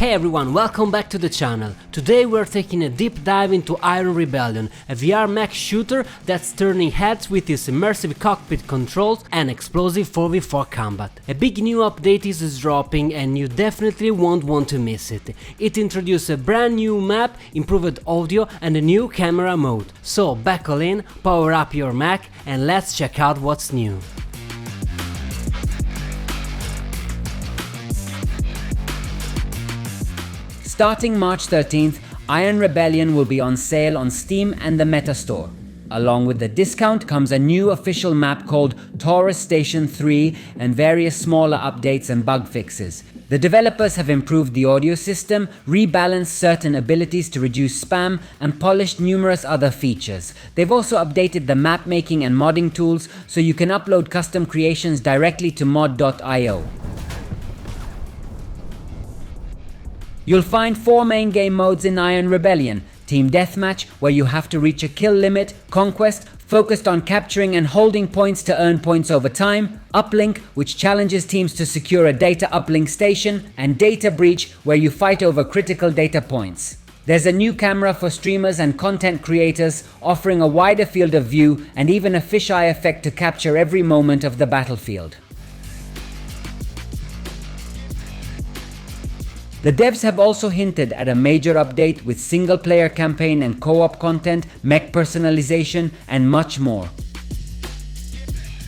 Hey everyone, welcome back to the channel. Today we're taking a deep dive into Iron Rebellion, a VR mech shooter that's turning heads with its immersive cockpit controls and explosive 4v4 combat. A big new update is dropping and you definitely won't want to miss it. It introduces a brand new map, improved audio and a new camera mode. So buckle in, power up your mech and let's check out what's new. Starting March 13th, Iron Rebellion will be on sale on Steam and the Meta Store. Along with the discount comes a new official map called Taurus Station III and various smaller updates and bug fixes. The developers have improved the audio system, rebalanced certain abilities to reduce spam, and polished numerous other features. They've also updated the map making and modding tools so you can upload custom creations directly to mod.io. You'll find 4 main game modes in Iron Rebellion: Team Deathmatch, where you have to reach a kill limit; Conquest, focused on capturing and holding points to earn points over time; Uplink, which challenges teams to secure a data uplink station; and Data Breach, where you fight over critical data points. There's a new camera for streamers and content creators, offering a wider field of view and even a fisheye effect to capture every moment of the battlefield. The devs have also hinted at a major update with single-player campaign and co-op content, mech personalization, and much more.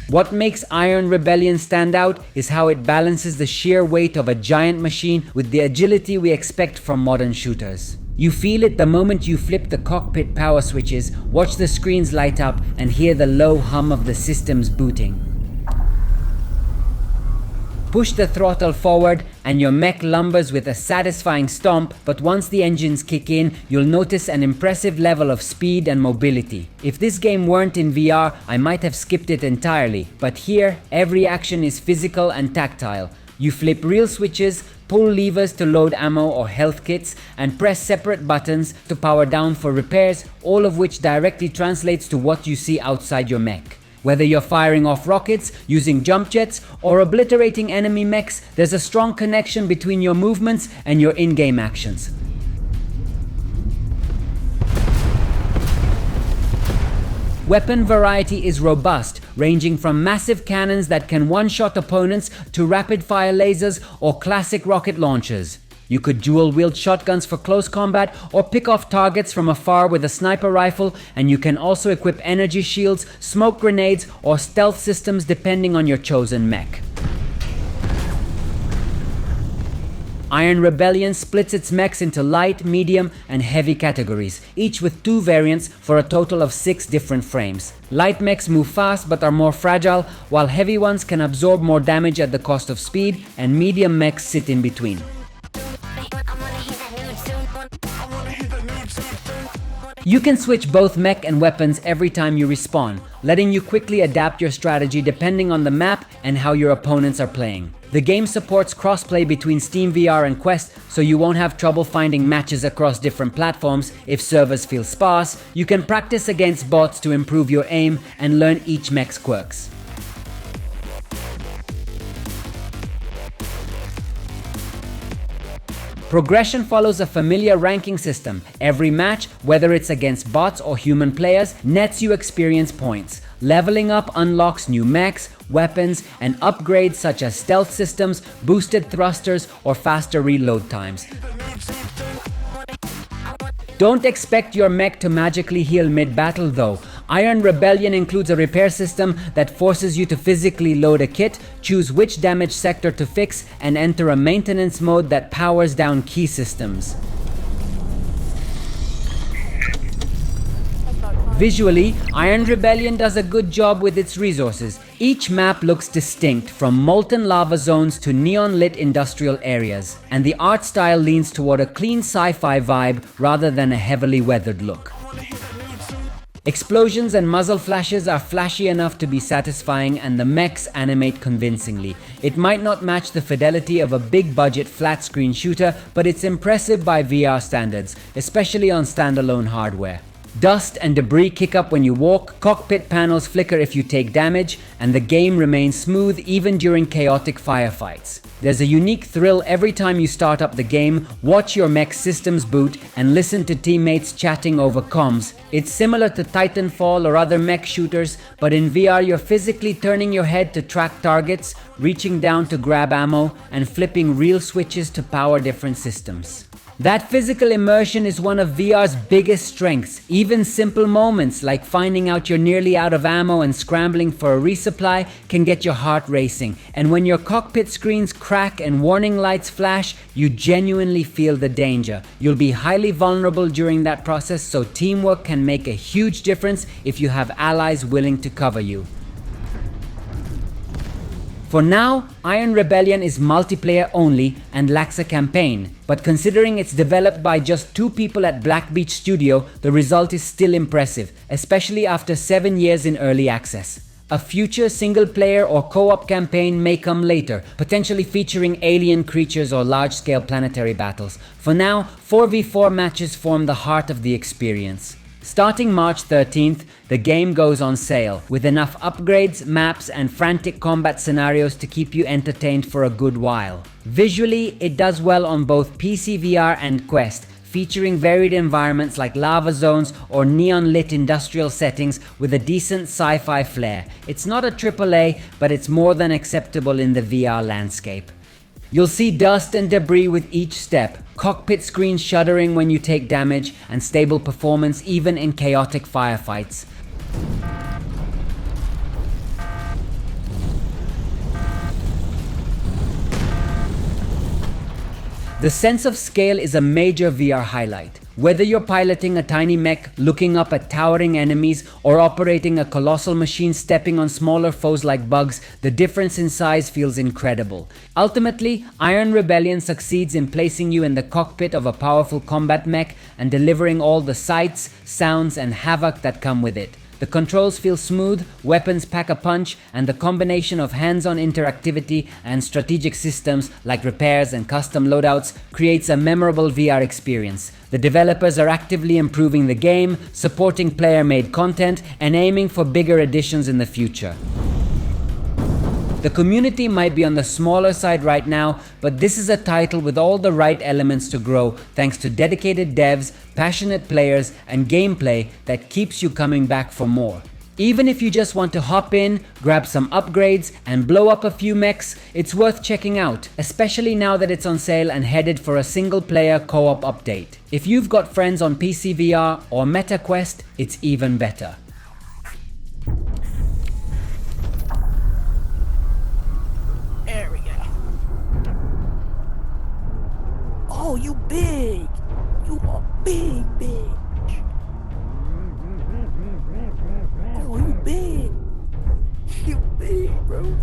What makes Iron Rebellion stand out is how it balances the sheer weight of a giant machine with the agility we expect from modern shooters. You feel it the moment you flip the cockpit power switches, watch the screens light up, and hear the low hum of the systems booting. Push the throttle forward and your mech lumbers with a satisfying stomp, but once the engines kick in, you'll notice an impressive level of speed and mobility. If this game weren't in VR, I might have skipped it entirely, but here, every action is physical and tactile. You flip real switches, pull levers to load ammo or health kits, and press separate buttons to power down for repairs, all of which directly translates to what you see outside your mech. Whether you're firing off rockets, using jump jets, or obliterating enemy mechs, there's a strong connection between your movements and your in-game actions. Weapon variety is robust, ranging from massive cannons that can one-shot opponents to rapid-fire lasers or classic rocket launchers. You could dual-wield shotguns for close combat or pick off targets from afar with a sniper rifle, and you can also equip energy shields, smoke grenades, or stealth systems depending on your chosen mech. Iron Rebellion splits its mechs into light, medium, and heavy categories, each with 2 variants for a total of 6 different frames. Light mechs move fast but are more fragile, while heavy ones can absorb more damage at the cost of speed, and medium mechs sit in between. You can switch both mech and weapons every time you respawn, letting you quickly adapt your strategy depending on the map and how your opponents are playing. The game supports crossplay between SteamVR and Quest, so you won't have trouble finding matches across different platforms. If servers feel sparse, you can practice against bots to improve your aim and learn each mech's quirks. Progression follows a familiar ranking system. Every match, whether it's against bots or human players, nets you experience points. Leveling up unlocks new mechs, weapons, and upgrades such as stealth systems, boosted thrusters, or faster reload times. Don't expect your mech to magically heal mid-battle though. Iron Rebellion includes a repair system that forces you to physically load a kit, choose which damage sector to fix, and enter a maintenance mode that powers down key systems. Visually, Iron Rebellion does a good job with its resources. Each map looks distinct, from molten lava zones to neon-lit industrial areas, and the art style leans toward a clean sci-fi vibe rather than a heavily weathered look. Explosions and muzzle flashes are flashy enough to be satisfying, and the mechs animate convincingly. It might not match the fidelity of a big-budget flat-screen shooter, but it's impressive by VR standards, especially on standalone hardware. Dust and debris kick up when you walk, cockpit panels flicker if you take damage, and the game remains smooth even during chaotic firefights. There's a unique thrill every time you start up the game, watch your mech systems boot, and listen to teammates chatting over comms. It's similar to Titanfall or other mech shooters, but in VR you're physically turning your head to track targets, reaching down to grab ammo, and flipping real switches to power different systems. That physical immersion is one of VR's biggest strengths. Even simple moments like finding out you're nearly out of ammo and scrambling for a resupply can get your heart racing. And when your cockpit screens crack and warning lights flash, you genuinely feel the danger. You'll be highly vulnerable during that process, so teamwork can make a huge difference if you have allies willing to cover you. For now, Iron Rebellion is multiplayer only and lacks a campaign, but considering it's developed by just 2 people at Black Beach Studio, the result is still impressive, especially after 7 years in early access. A future single-player or co-op campaign may come later, potentially featuring alien creatures or large-scale planetary battles. For now, 4v4 matches form the heart of the experience. Starting March 13th, the game goes on sale, with enough upgrades, maps, and frantic combat scenarios to keep you entertained for a good while. Visually, it does well on both PC VR and Quest, featuring varied environments like lava zones or neon-lit industrial settings with a decent sci-fi flair. It's not a AAA, but it's more than acceptable in the VR landscape. You'll see dust and debris with each step, cockpit screens shuddering when you take damage, and stable performance even in chaotic firefights. The sense of scale is a major VR highlight. Whether you're piloting a tiny mech, looking up at towering enemies, or operating a colossal machine stepping on smaller foes like bugs, the difference in size feels incredible. Ultimately, Iron Rebellion succeeds in placing you in the cockpit of a powerful combat mech and delivering all the sights, sounds, and havoc that come with it. The controls feel smooth, weapons pack a punch, and the combination of hands-on interactivity and strategic systems like repairs and custom loadouts creates a memorable VR experience. The developers are actively improving the game, supporting player-made content, and aiming for bigger additions in the future. The community might be on the smaller side right now, but this is a title with all the right elements to grow thanks to dedicated devs, passionate players, and gameplay that keeps you coming back for more. Even if you just want to hop in, grab some upgrades, and blow up a few mechs, it's worth checking out, especially now that it's on sale and headed for a single-player co-op update. If you've got friends on PC VR or Meta Quest, it's even better. There we go. Oh, you big! You are big, bitch! Oh, you big! You big, bro!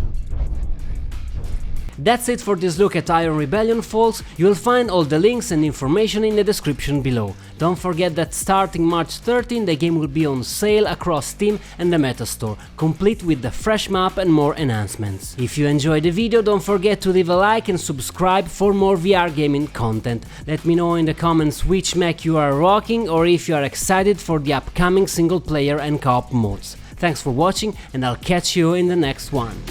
That's it for this look at Iron Rebellion, folks. You'll find all the links and information in the description below. Don't forget that starting March 13 the game will be on sale across Steam and the Meta Store, complete with the fresh map and more enhancements. If you enjoyed the video, don't forget to leave a like and subscribe for more VR gaming content. Let me know in the comments which mech you are rocking or if you are excited for the upcoming single player and co-op modes. Thanks for watching, and I'll catch you in the next one.